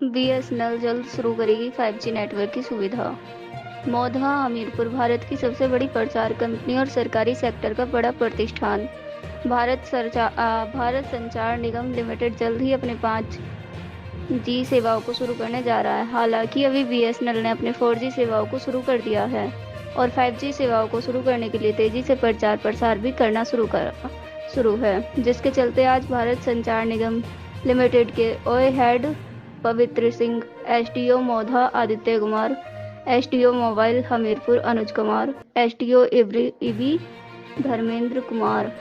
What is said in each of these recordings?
BSNL जल्द शुरू करेगी 5G नेटवर्क की सुविधा। मौधा हमीरपुर भारत की सबसे बड़ी प्रचार कंपनी और सरकारी सेक्टर का बड़ा प्रतिष्ठान भारत संचार निगम लिमिटेड जल्द ही अपने 5G सेवाओं को शुरू करने जा रहा है। हालांकि अभी बीएसएनएल ने अपने 4G सेवाओं को शुरू कर दिया है और 5G सेवाओं को शुरू करने के लिए तेजी से प्रचार प्रसार भी करना शुरू है, जिसके चलते आज भारत संचार निगम लिमिटेड के OA head Pavitra Singh, SDO Maudha Aditya Kumar, SDO mobile Hamirpur Anuj Kumar, SDO EB Dharmendra Kumar,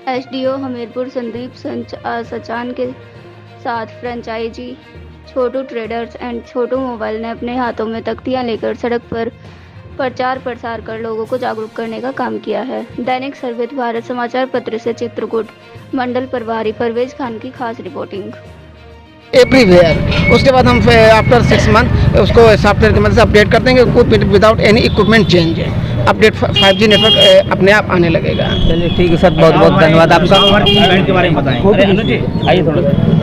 SDO Hamirpur Sandeep Sachan के साथ franchisee Chhotu traders and Chhotu mobile ने अपने हाथों में तख्तियां लेकर सड़क पर प्रचार प्रसार कर लोगों को जागरूक करने का काम किया है। दैनिक सर्वित भारत समाचार पत्र से चित्रकूट मंडल प्रभारी परवेज खान की खास रिपोर्टिंग। एवरीवेयर। उसके बाद हम आफ्टर 6 मंथ उसको सॉफ्टवेयर की मदद से अपडेट कर देंगे, without any equipment change update 5G network अपने आप आने लगेगा। चलिए ठीक है सर, बहुत बहुत धन्यवाद आपका। 3 बैंड के बारे में बताएं। आइए थोड़ा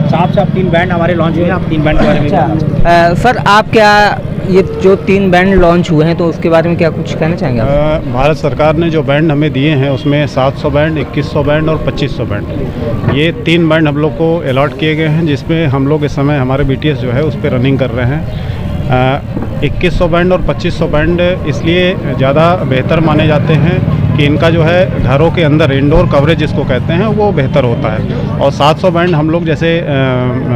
साफ 3 बैंड हमारे लॉन्च हुए हैं, आप 3 बैंड के बारे में बताएं। सर आप क्या ये जो 3 बैंड लॉन्च हुए हैं तो उसके बारे में क्या कुछ कहना चाहेंगे आप? भारत सरकार ने जो बैंड हमें दिए हैं उसमें 700 बैंड, 2100 बैंड और 2500 बैंड, ये 3 बैंड हम लोग को अलॉट किए गए हैं, जिसमें हम लोग इस समय हमारे BTS जो है उस पर रनिंग कर रहे हैं। 2100 बैंड और 2500 बैंड इसलिए ज़्यादा बेहतर माने जाते हैं कि इनका जो है घरों के अंदर इंडोर कवरेज जिसको कहते हैं वो बेहतर होता है, और 700 बैंड हम लोग जैसे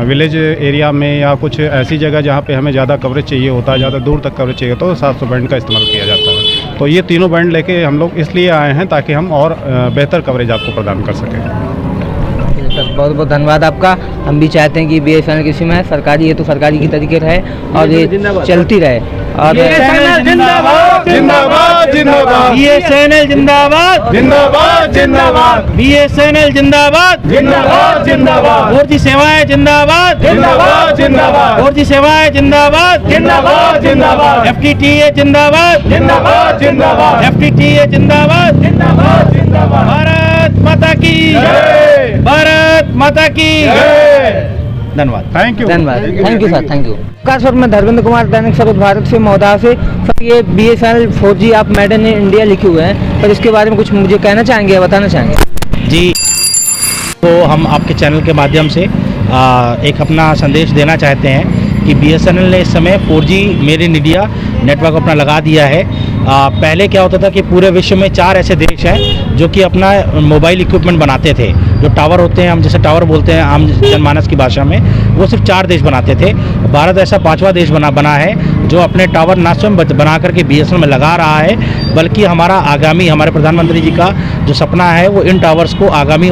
विलेज एरिया में या कुछ ऐसी जगह जहाँ पे हमें ज़्यादा कवरेज चाहिए होता है, ज़्यादा दूर तक कवरेज चाहिए तो 700 बैंड का इस्तेमाल किया जाता है। तो ये तीनों बैंड लेके हम लोग इसलिए आए हैं ताकि हम और बेहतर कवरेज आपको प्रदान कर सकें। सर बहुत बहुत धन्यवाद आपका। हम भी चाहते हैं कि बीएसएनएल की सिम है सरकारी, ये तो सरकारी की तरीके रहे और ये चलती रहे। और जिंदाबाद जिंदाबाद जिंदाबाद बीएसएनएल जिंदाबाद जिंदाबाद जिंदाबाद बीएसएनएल जिंदाबाद जिंदाबाद जिंदाबाद 4G सेवाएं जिंदाबाद जिंदाबाद जिंदाबाद 4G सेवाएं जिंदाबाद जिंदाबाद जिंदाबाद FTTH जिंदाबाद जिंदाबाद जिंदाबाद FTTH जिंदाबाद जिंदाबाद जिंदाबाद भारत माता की जय, भारत माता की जय। धन्यवाद। Thank you sir, thank you. Sir मैं धर्मेंद्र कुमार, दैनिक सर्वित भारत से मौदा से। सर ये BSNL 4G आप मेड इन इंडिया लिखे हुए हैं, पर इसके बारे में कुछ मुझे कहना चाहेंगे, बताना चाहेंगे? जी, तो हम आपके चैनल के माध्यम से एक अपना संदेश देना चाहते हैं कि BSNL ने इस समय 4G made in India network अपना लगा दिया है। पहले क्या होता था कि पूरे विश्व में 4 ऐसे देश हैं जो कि अपना मोबाइल इक्विपमेंट बनाते थे, जो टावर होते हैं, हम जैसे टावर बोलते हैं आम जनमानस की भाषा में, वो सिर्फ 4 देश बनाते थे। भारत ऐसा 5वां देश बना है जो अपने टावर ना स्वयं बना करके BSNL में लगा रहा है, बल्कि हमारे प्रधानमंत्री जी का जो सपना है वो इन टावर्स को आगामी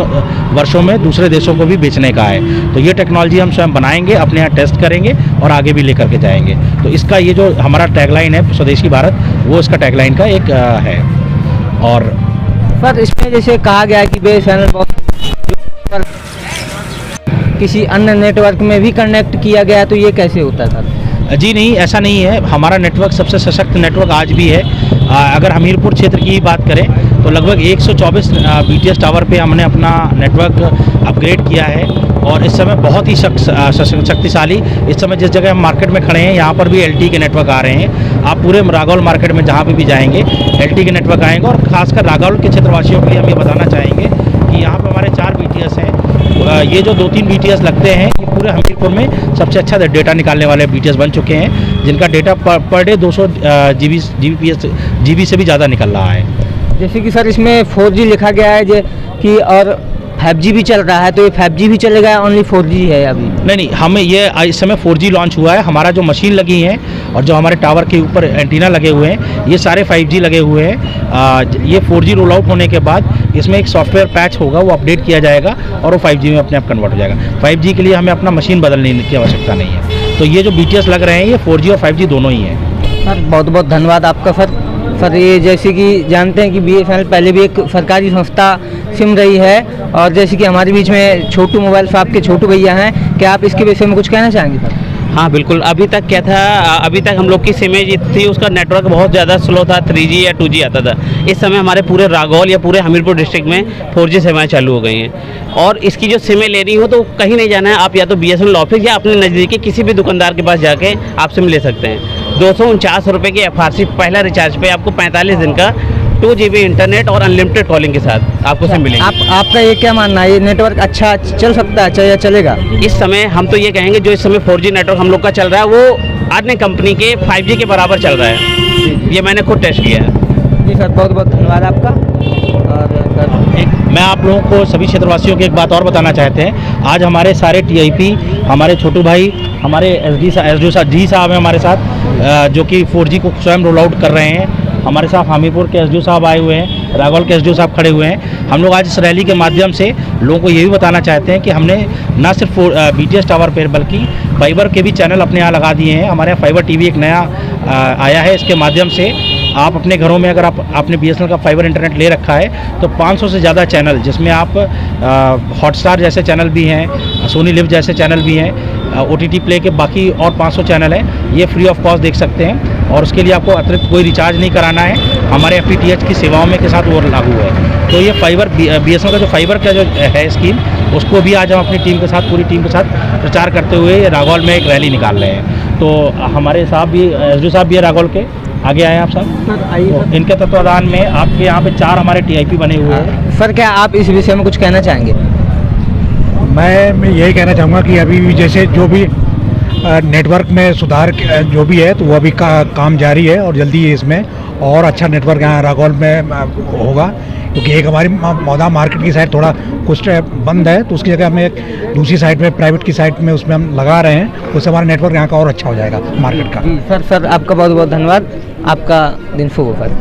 वर्षों में दूसरे देशों को भी बेचने का है। तो ये टेक्नोलॉजी हम स्वयं बनाएंगे, अपने यहाँ टेस्ट करेंगे और आगे भी लेकर के जाएंगे। तो इसका ये जो हमारा टैगलाइन है स्वदेशी भारत, वो इसका टैगलाइन का एक है। और सर इसमें जैसे कहा गया है कि BSNL किसी अन्य नेटवर्क में भी कनेक्ट किया गया है, तो ये कैसे होता है सर? जी नहीं, ऐसा नहीं है। हमारा नेटवर्क सबसे सशक्त नेटवर्क आज भी है। अगर हमीरपुर क्षेत्र की बात करें तो लगभग 124 BTS टावर पे हमने अपना नेटवर्क अपग्रेड किया है और इस समय बहुत ही शक्तिशाली, इस समय जिस जगह हम मार्केट में खड़े हैं यहाँ पर भी LTE के नेटवर्क आ रहे हैं। आप पूरे रागौल मार्केट में जहाँ पे भी जाएंगे LTE के नेटवर्क आएंगे। और खासकर रागौल के क्षेत्रवासियों के लिए हम ये बताना चाहेंगे कि यहाँ पर हमारे 4 BTS हैं। ये जो 2-3 BTS लगते हैं ये पूरे हमीरपुर में सबसे अच्छा डेटा निकालने वाले BTS बन चुके हैं, जिनका डेटा पर डे 200 GB से भी ज़्यादा निकल रहा है। जैसे कि सर इसमें 4G लिखा गया है कि और 5G भी चल रहा है, तो ये 5G भी चलेगा, ओनली 4G है अभी? नहीं, हमें ये इस समय 4G लॉन्च हुआ है। हमारा जो मशीन लगी है और जो हमारे टावर के ऊपर एंटीना लगे हुए हैं ये सारे 5G लगे हुए हैं। ये 4G रोल आउट होने के बाद इसमें एक सॉफ्टवेयर पैच होगा, वो अपडेट किया जाएगा और वो 5G में अपने आप कन्वर्ट हो जाएगा। 5G के लिए हमें अपना मशीन बदलने की आवश्यकता नहीं है। तो ये जो BTS लग रहे हैं ये 4G और 5G दोनों ही हैं। सर बहुत बहुत धन्यवाद आपका। सर ये जैसे कि जानते हैं कि BSNL पहले भी एक सरकारी संस्था सिम रही है, और जैसे कि हमारे बीच में छोटू मोबाइल शॉप के छोटू भैया हैं, क्या आप इसके विषय में कुछ कहना चाहेंगे सर? हाँ बिल्कुल, अभी तक क्या था, अभी तक हम लोग की सिमें जो थी उसका नेटवर्क बहुत ज़्यादा स्लो था, 3G या 2G आता था। इस समय हमारे पूरे रागौल या पूरे हमीरपुर डिस्ट्रिक्ट में 4G सेवाएं चालू हो गई हैं। और इसकी जो सिमें लेनी हो तो कहीं नहीं जाना है, आप या तो BSNL ऑफिस या अपने नज़दीकी किसी भी दुकानदार के पास जाके आप सिम ले सकते हैं। 249 रुपये की FRC पहला रिचार्ज पे आपको 45 दिन का 2 GB इंटरनेट और अनलिमिटेड कॉलिंग के साथ आपको सिम मिलेगी। आपका ये क्या मानना है, ये नेटवर्क अच्छा चल सकता है, अच्छा या चलेगा? इस समय हम तो ये कहेंगे जो इस समय 4G नेटवर्क हम लोग का चल रहा है वो अन्य कंपनी के 5G के बराबर चल रहा है। ये मैंने खुद टेस्ट किया है। जी सर, बहुत बहुत धन्यवाद आपका। और सर मैं आप लोगों को सभी क्षेत्रवासियों की एक बात और बताना चाहते हैं। आज हमारे सारे TIP, हमारे छोटू भाई, हमारे SDO साहब हैं हमारे साथ, जो कि 4G को स्वयं रोल आउट कर रहे हैं। हमारे साथ हमीरपुर के SDO साहब आए हुए हैं, रागौल के SDO साहब खड़े हुए हैं। हम लोग आज इस रैली के माध्यम से लोगों को ये भी बताना चाहते हैं कि हमने न सिर्फ BTS टावर पर बल्कि फाइबर के भी चैनल अपने यहाँ लगा दिए हैं। हमारे यहाँ फाइबर TV एक नया आया है। इसके माध्यम से आप अपने घरों में अगर आपने BSNL का फाइबर इंटरनेट ले रखा है तो 500 से ज़्यादा चैनल, जिसमें आप हॉटस्टार जैसे चैनल भी हैं, सोनी लिव जैसे चैनल भी हैं, OTT प्ले के बाकी और 500 चैनल हैं, ये फ्री ऑफ कॉस्ट देख सकते हैं। और उसके लिए आपको अतिरिक्त कोई रिचार्ज नहीं कराना है। हमारे FTTH की सेवाओं में के साथ वो लागू है। तो ये फाइबर BSNL का जो फाइबर का जो है स्कीम, उसको भी आज हम अपनी टीम के साथ, पूरी टीम के साथ प्रचार करते हुए रागौल में एक रैली निकाल रहे हैं। तो हमारे साहब भी, SDO साहब भी है रागौल के, आगे आए आप साहब। इनके तत्वाधान में आपके यहाँ पे 4 हमारे TIP बने हुए हैं। सर, क्या आप इस विषय में कुछ कहना चाहेंगे? मैं यही कहना चाहूँगा कि अभी भी जैसे जो भी नेटवर्क में सुधार जो भी है तो वो अभी काम जारी है और जल्दी इसमें और अच्छा नेटवर्क यहाँ रागौल में होगा। क्योंकि एक हमारी मौदा मार्केट की साइड थोड़ा कुछ बंद है, तो उसकी जगह हमें एक दूसरी साइड में, प्राइवेट की साइड में उसमें हम लगा रहे हैं। उससे हमारा नेटवर्क यहाँ का और अच्छा हो जाएगा मार्केट का। सर आपका बहुत बहुत धन्यवाद। आपका दिन शुभ हो सर।